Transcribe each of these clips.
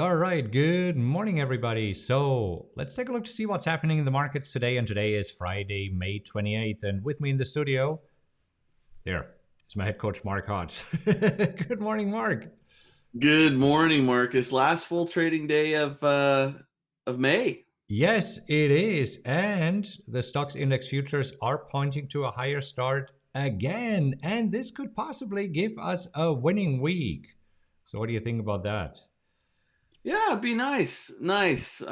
All right, good morning, everybody. So let's take a look to see what's happening in the markets today. And today is Friday, May 28th. And with me in the studio, there is my head coach, Markus. Good morning, Mark. Good morning, Marcus. Last full trading day of May. Yes, it is. And the stocks index futures are pointing to a higher start again. And this could possibly give us a winning week. So what do you think about that? Yeah, it'd be nice. Nice.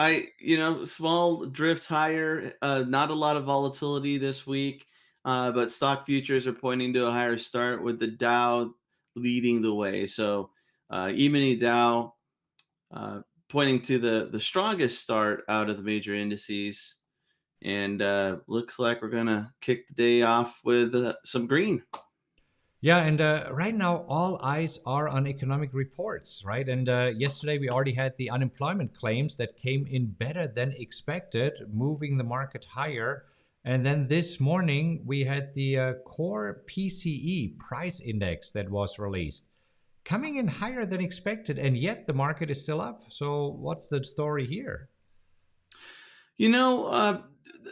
Small drift higher, not a lot of volatility this week, but stock futures are pointing to a higher start with the Dow leading the way. So, E-mini Dow pointing to the strongest start out of the major indices. And looks like we're going to kick the day off with some green. Yeah, and right now all eyes are on economic reports, right? And yesterday we already had the unemployment claims that came in better than expected, moving the market higher. And then this morning we had the core PCE Price Index that was released, coming in higher than expected, and yet the market is still up. So what's the story here? You know,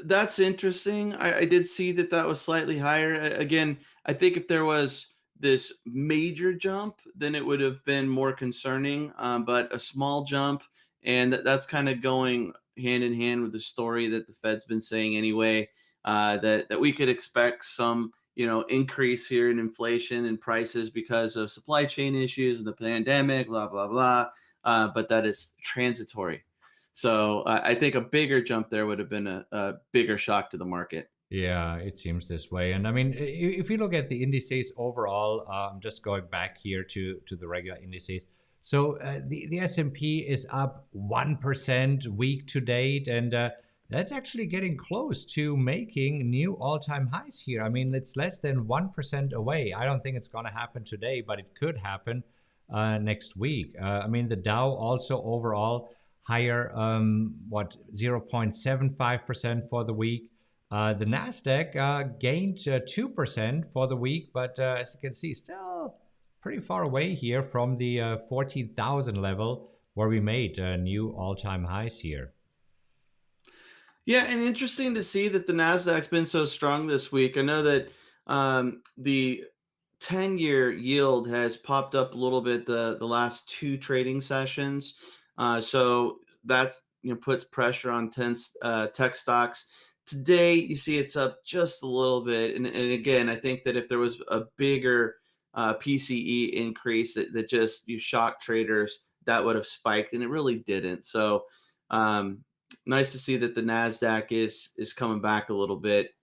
that's interesting. I did see that was slightly higher. Again, I think if there was this major jump, then it would have been more concerning. But a small jump, and that's kind of going hand in hand with the story that the Fed's been saying anyway. That we could expect some increase here in inflation and prices because of supply chain issues and the pandemic, blah blah blah. But that is transitory. So I think a bigger jump there would have been a bigger shock to the market. Yeah, it seems this way. And I mean, if you look at the indices overall, just going back here to the regular indices. So the S&P is up 1% week to date, and that's actually getting close to making new all-time highs here. I mean, it's less than 1% away. I don't think it's going to happen today, but it could happen next week. I mean, the Dow also overall higher, 0.75% for the week. The Nasdaq gained 2% for the week, but as you can see, still pretty far away here from the 14,000 level where we made new all-time highs here. Yeah, and interesting to see that the Nasdaq's been so strong this week. I know that the 10-year yield has popped up a little bit the last two trading sessions, so that's puts pressure on tech stocks. Today, you see it's up just a little bit, and again, I think that if there was a bigger PCE increase that just you shock traders, that would have spiked, and it really didn't. So. Nice to see that the Nasdaq is coming back a little bit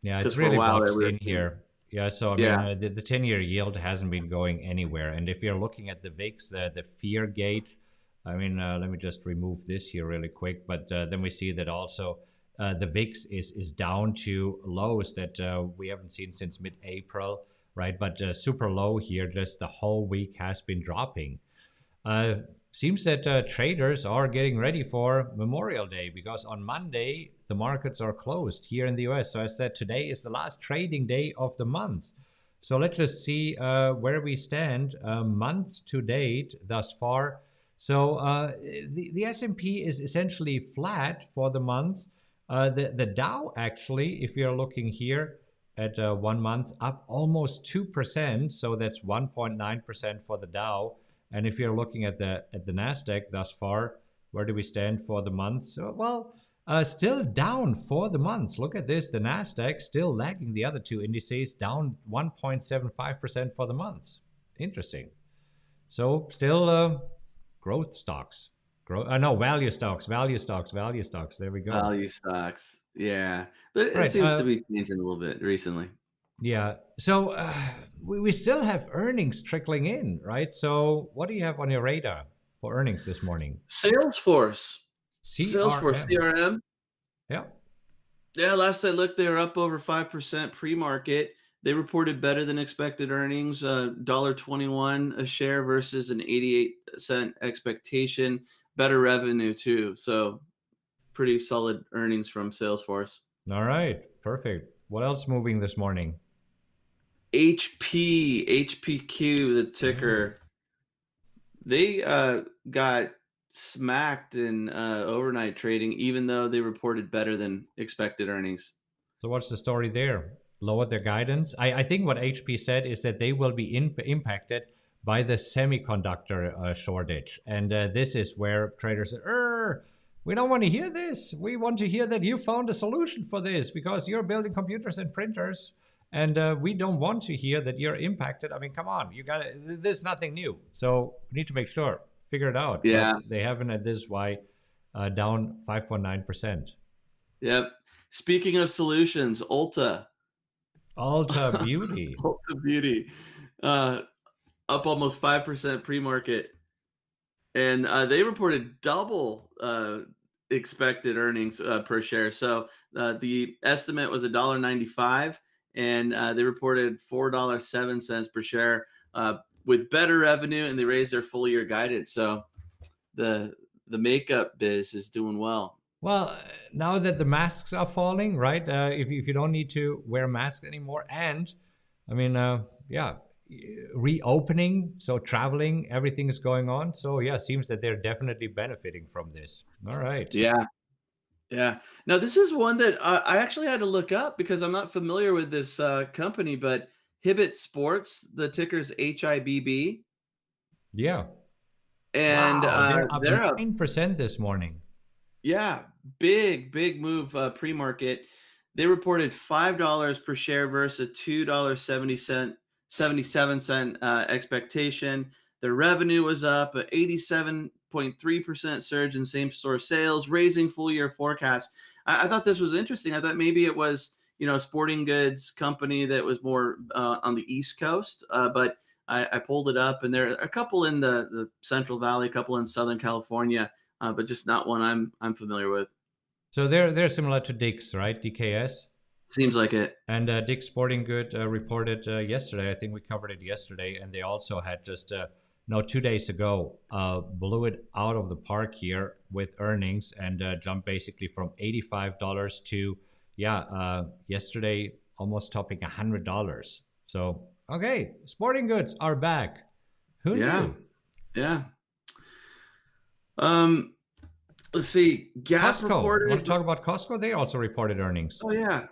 Yeah, because it's for a really while there boxed we were in seeing, here. Yeah, so I mean, yeah. the 10-year yield hasn't been going anywhere. And if you're looking at the VIX, the fear gate, I mean, let me just remove this here really quick. But then we see that also the VIX is down to lows that we haven't seen since mid-April, right? But super low here, just the whole week has been dropping. Seems that traders are getting ready for Memorial Day because on Monday the markets are closed here in the US. So I said today is the last trading day of the month. So let's just see where we stand months to date thus far. So the S&P is essentially flat for the month. The Dow actually, if you're looking here at 1 month, up almost 2%. So that's 1.9% for the Dow. And if you're looking at the Nasdaq thus far, where do we stand for the month? So, well, still down for the months. Look at this. The Nasdaq still lagging the other two indices, down 1.75% for the months. Interesting. So still growth stocks. No, value stocks, value stocks, value stocks. There we go. Value stocks. Yeah. But All it right. seems to be changing a little bit recently. Yeah. So we still have earnings trickling in, right? So what do you have on your radar for earnings this morning? Salesforce. Salesforce, CRM. CRM. Yeah. Yeah, last I looked, they were up over 5% pre-market. They reported better than expected earnings, $1.21 a share versus an 88-cent expectation. Better revenue too. So pretty solid earnings from Salesforce. All right. Perfect. What else moving this morning? HP, HPQ, the Mm. ticker. They got smacked in overnight trading, even though they reported better than expected earnings. So what's the story there? Lowered their guidance. I think what HP said is that they will be impacted by the semiconductor shortage, and this is where traders said, "We don't want to hear this. We want to hear that you found a solution for this because you're building computers and printers, and we don't want to hear that you're impacted. I mean, come on, you got there's nothing new, so we need to make sure figure it out." Yeah. But they haven't, and this is why down 5.9%. Yep. Speaking of solutions, Ulta. Alta Beauty. Ulta Beauty, uh, up almost 5% pre-market, and they reported double expected earnings per share. So the estimate was $1.95, and they reported $4.07 per share with better revenue, and they raised their full year guidance. So the the makeup biz is doing well. Well, now that the masks are falling, right? If you don't need to wear masks anymore, and I mean, yeah, reopening, so traveling, everything is going on. So yeah, seems that they're definitely benefiting from this. All right. Yeah. Yeah. Now, this is one that I actually had to look up because I'm not familiar with this company, but Hibbett Sports, the ticker's HIBB, Yeah. and Wow, they're up they're up. 9% this morning. Yeah, big move pre-market. They reported $5 per share versus a $2.70 77 cent expectation. Their revenue was up, a 87.3% surge in same-store sales, raising full-year forecast. I thought this was interesting. I thought maybe it was a sporting goods company that was more on the East Coast, but I pulled it up, and there are a couple in the Central Valley, a couple in Southern California, but just not one I'm familiar with. So they're similar to Dick's, right? DKS. Seems like it. And Dick's Sporting Good reported yesterday. I think we covered it yesterday, and they also had just no 2 days ago blew it out of the park here with earnings and jumped basically from $85 to yesterday almost topping $100. So okay, sporting goods are back. Who Yeah, knew? yeah. Um, let's see. Gap Costco. You want reported. to talk about Costco? They also reported earnings. Oh yeah, So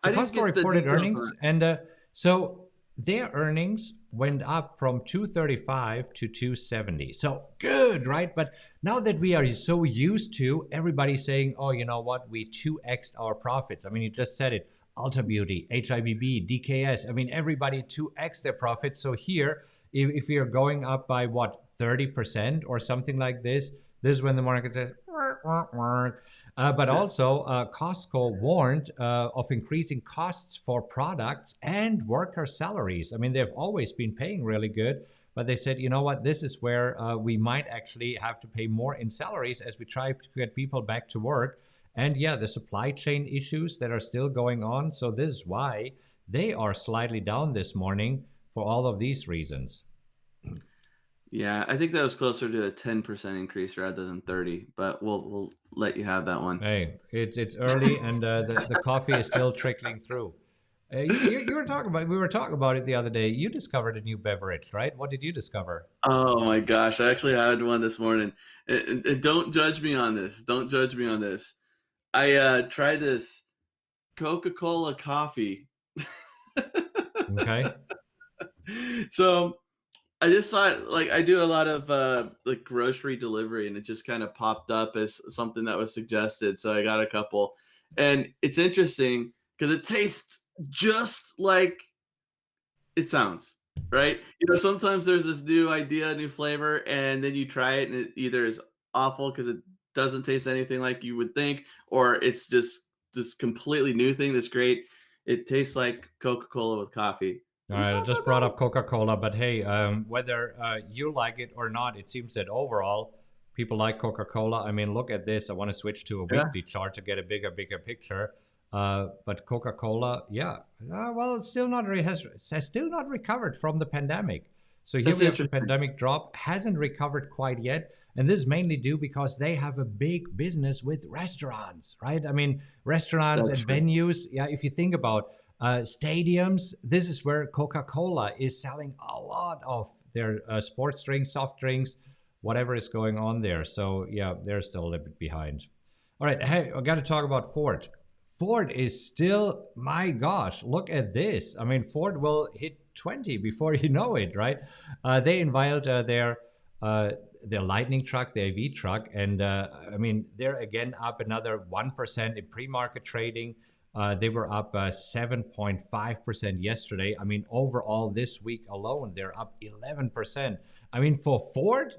I didn't Costco get the reported details on earnings, it. and so their earnings went up from 235 to 270. So good, right? But now that we are so used to everybody saying, "Oh, you know what? We 2x'd our profits." I mean, you just said it. Ulta Beauty, HIBB, DKS. I mean, everybody 2x their profits. So here, if you're going up by what 30% or something like this is when the market says. But also, Costco warned of increasing costs for products and worker salaries. I mean, they've always been paying really good, but they said, you know what, this is where we might actually have to pay more in salaries as we try to get people back to work. And yeah, the supply chain issues that are still going on. So this is why they are slightly down this morning for all of these reasons. Yeah, I think that was closer to a 10% increase rather than 30, but we'll let you have that one. Hey, it's early and the coffee is still trickling through. You were talking about we were talking about it the other day. You discovered a new beverage, right? What did you discover? Oh my gosh, I actually had one this morning. And don't judge me on this. Don't judge me on this. I tried this Coca-Cola coffee. Okay. So I just saw it, like I do a lot of like grocery delivery, and it just kind of popped up as something that was suggested. So I got a couple, and it's interesting because it tastes just like it sounds, right? Sometimes there's this new idea, new flavor, and then you try it, and it either is awful because it doesn't taste anything like you would think, or it's just this completely new thing that's great. It tastes like Coca-Cola with coffee. All It's right, I not that just brought up Coca-Cola, but hey, whether you like it or not, it seems that overall people like Coca-Cola. I mean, look at this. I want to switch to a bad. weekly chart to get a bigger picture. But Coca-Cola, yeah, well, it's still not has still not recovered from the pandemic. So here That's we have the interesting. pandemic drop, hasn't recovered quite yet. And this is mainly due because they have a big business with restaurants, right? I mean, restaurants That's and true. venues. Yeah, if you think about stadiums, this is where Coca-Cola is selling a lot of their sports drinks, soft drinks. whatever is going on there. So yeah, they're still a little bit behind. All right, hey, I got to talk about Ford. Ford is still, my gosh, look at this. I mean, Ford will hit 20 before you know it, right? They unveiled their Lightning truck, the AV truck, and I mean, they're again up another 1% in pre-market trading. They were up 7.5% yesterday. I mean, overall this week alone, they're up 11%. I mean, for Ford,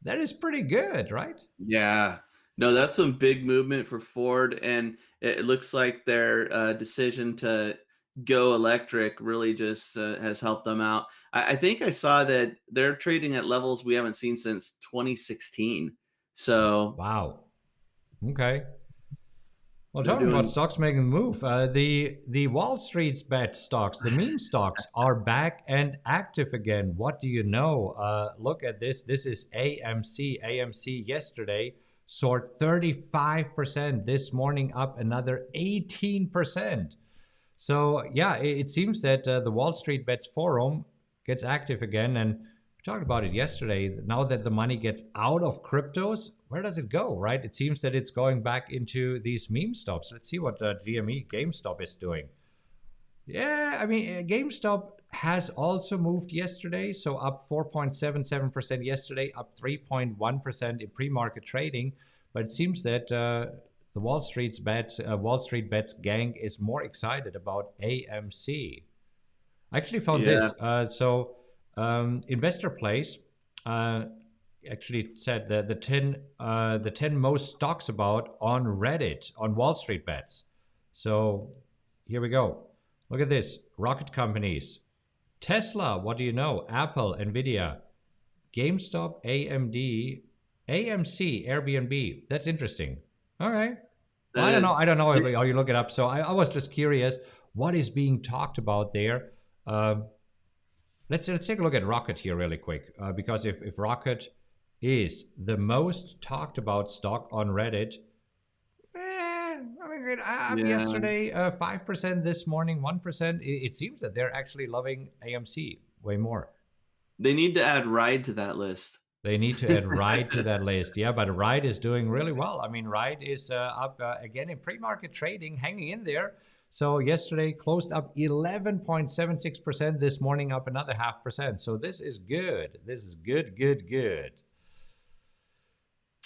that is pretty good, right? Yeah. No, that's some big movement for Ford, and it looks like their decision to go electric really just has helped them out. I think I saw that they're trading at levels we haven't seen since 2016. So Wow. Okay. Well, they're talking about doing, stocks making the move, the Wall Street's bet stocks, the meme stocks, are back and active again. What do you know? Look at this. This is AMC. AMC yesterday soared 35%. This morning up another 18%. So yeah, it seems that the Wall Street Bets Forum gets active again, and we talked about it yesterday. Now that the money gets out of cryptos, where does it go? Right? It seems that it's going back into these meme stocks. Let's see what GME GameStop is doing. Yeah, I mean GameStop has also moved yesterday, so up 4.77% yesterday, up 3.1% in pre-market trading. But it seems that the Wall Street Bets gang is more excited about AMC. I actually found yeah, this. Investor Place uh, actually said that the 10 most stocks about on Reddit on Wall Street Bets. So here we go. Look at this: rocket companies, Tesla. What do you know? Apple, Nvidia, GameStop, AMD, AMC, Airbnb. That's interesting. All right. Well, that I don't know. is. I don't know Yeah, how you look it up. So I was just curious what is being talked about there. Um, let's take a look at Rocket here really quick, because if Rocket is the most talked about stock on Reddit, I mean, up yeah. yesterday 5%, this morning 1%. It seems that they're actually loving AMC way more. They need to add Ride to that list. They need to add Ride to that list. Yeah, but Ride is doing really well. I mean, Ride is up again in pre-market trading, hanging in there. So yesterday closed up 11.76%. This morning up another 0.5%. So this is good. This is good, good, good.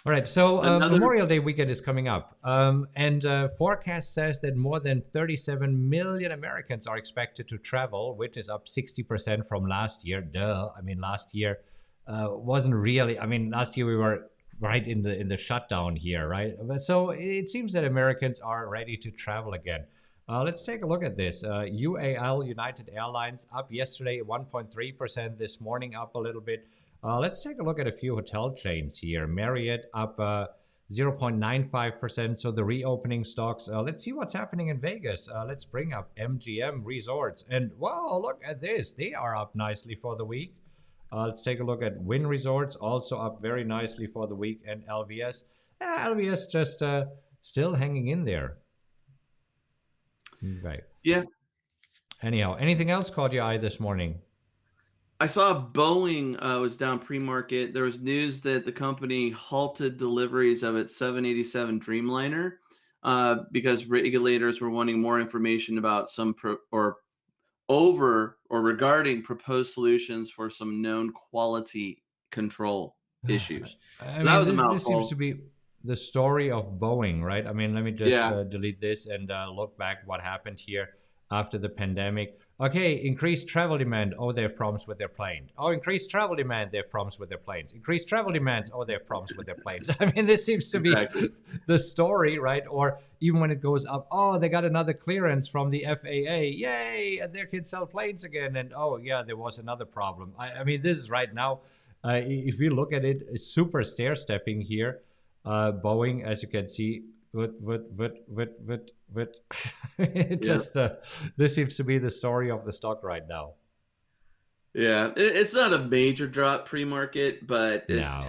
All right, so Another. Memorial Day weekend is coming up, and forecast says that more than 37 million Americans are expected to travel, which is up 60% from last year. Duh! I mean, last year wasn't really. I mean, last year we were right in the shutdown here, right? But so it seems that Americans are ready to travel again. Let's take a look at this. UAL, United Airlines, up yesterday 1.3%. This morning up a little bit. Let's take a look at a few hotel chains here. Marriott up 0.95%. So the reopening stocks. Let's see what's happening in Vegas. Let's bring up MGM Resorts. And wow, look at this. They are up nicely for the week. Let's take a look at Wynn Resorts, also up very nicely for the week. And LVS. LVS just still hanging in there. Okay. Yeah, Anyhow, anything else caught your eye this morning? I saw Boeing was down pre-market. There was news that the company halted deliveries of its 787 Dreamliner because regulators were wanting more information about or over or regarding proposed solutions for some known quality control issues. I So that mean, was a this seems to mouthful. be the story of Boeing, right? I mean, let me just Yeah, delete this and look back what happened here after the pandemic. Okay, increased travel demand. Oh, they have problems with their plane. Oh, increased travel demand. They have problems with their planes. Increased travel demands. Oh, they have problems with their planes. I mean, this seems to be exactly. the story, right? Or even when it goes up, oh, they got another clearance from the FAA. Yay! And they can sell planes again. And oh, yeah, there was another problem. I mean, this is right now. If you look at it, it's super stair stepping here. Boeing, as you can see, it Yeah. just this seems to be the story of the stock right now. Yeah, it's not a major drop pre-market, but No.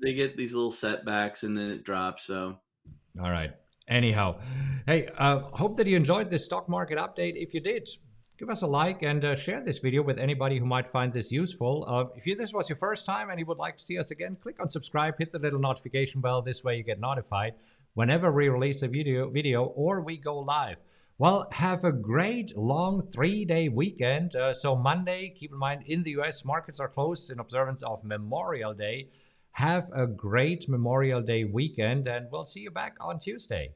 they get these little setbacks and then it drops. So All right. Anyhow, hey, hope that you enjoyed this stock market update. If you did, Give us a like and share this video with anybody who might find this useful. If this was your first time and you would like to see us again, click on subscribe, hit the little notification bell. This way you get notified whenever we release a video or we go live. Well, have a great long 3-day weekend. So Monday, keep in mind, in the US, markets are closed in observance of Memorial Day. Have a great Memorial Day weekend, and we'll see you back on Tuesday.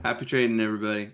Happy trading, everybody.